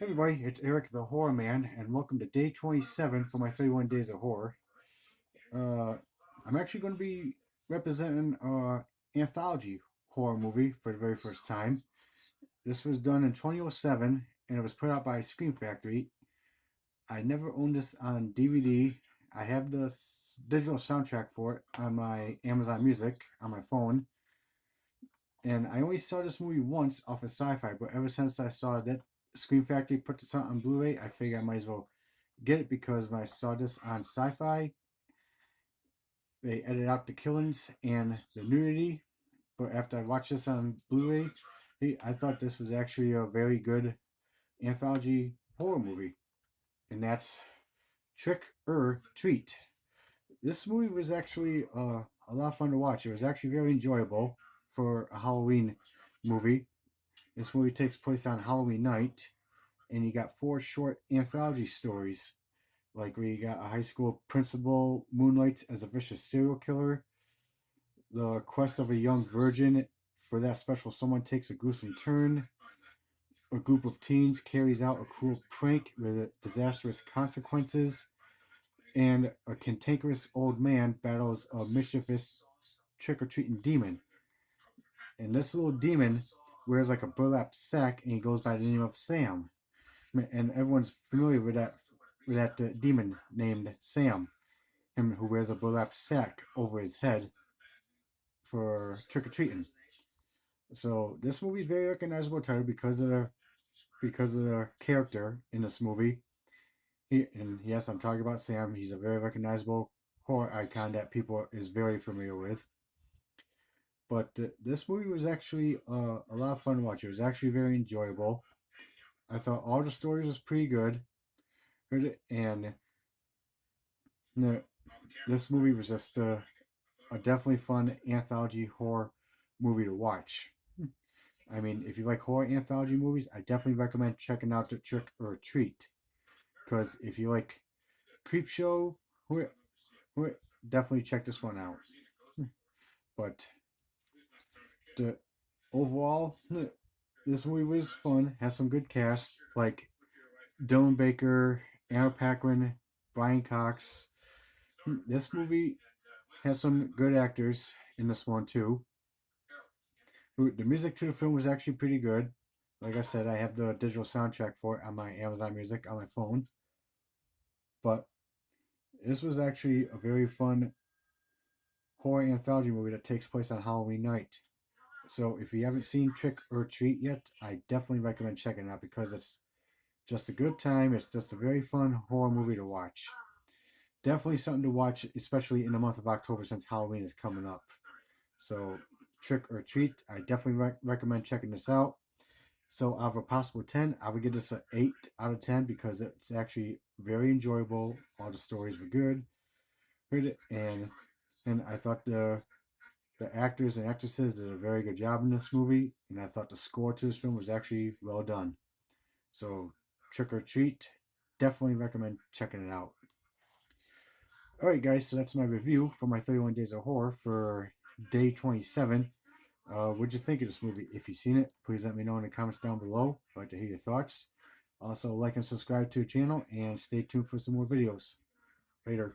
Hey everybody, it's Eric the Horror Man, and welcome to day 27 for my 31 Days of Horror. Uh, I'm actually going to be representing anthology horror movie for the very first time. This was done in 2007, and it was put out by Scream Factory. I never owned this on DVD. I have the digital soundtrack for it on my Amazon Music on my phone, and I only saw this movie once off of Sci-Fi, but ever since I saw that Scream Factory put this out on Blu-ray, I figured I might as well get it because when I saw this on Sci-Fi, they edited out the killings and the nudity. But after I watched this on Blu-ray, I thought this was actually a very good anthology horror movie, and that's Trick or Treat. This movie was actually a lot of fun to watch. It was actually very enjoyable for a Halloween movie. This movie takes place on Halloween night, and you got four short anthology stories, like where you got a high school principal moonlights as a vicious serial killer, the quest of a young virgin for that special someone takes a gruesome turn, a group of teens carries out a cruel prank with disastrous consequences, and a cantankerous old man battles a mischievous trick-or-treating demon. And this little demon wears like a burlap sack, and he goes by the name of Sam. And everyone's familiar with that demon named Sam, him who wears a burlap sack over his head for trick or treating. So this movie is very recognizable title because of the character in this movie. And yes, I'm talking about Sam. He's a very recognizable horror icon that people is very familiar with. But this movie was actually a lot of fun to watch. It was actually very enjoyable. I thought all the stories was pretty good, and this movie was just a definitely fun anthology horror movie to watch. I mean, if you like horror anthology movies, I definitely recommend checking out The Trick or Treat. Because if you like Creepshow, definitely check this one out. But the overall, this movie was fun. Has some good cast like Dylan Baker, Anna Paquin, Brian Cox. This movie has some good actors in this one too. The music to the film was actually pretty good. Like I said, I have the digital soundtrack for it on my Amazon Music on my phone. But this was actually a very fun horror anthology movie that takes place on Halloween night. So if you haven't seen Trick or Treat yet, I definitely recommend checking it out because it's just a good time. It's just a very fun horror movie to watch. Definitely something to watch, especially in the month of October since Halloween is coming up. So Trick or Treat, I definitely recommend checking this out. So out of a possible 10, I would give this an 8 out of 10 because it's actually very enjoyable. All the stories were good. And I thought the actors and actresses did a very good job in this movie, and I thought the score to this film was actually well done. So Trick or Treat, definitely recommend checking it out. Alright guys, so that's my review for my 31 Days of Horror for day 27. What'd you think of this movie? If you've seen it, please let me know in the comments down below. I'd like to hear your thoughts. Also, like and subscribe to the channel, and stay tuned for some more videos. Later.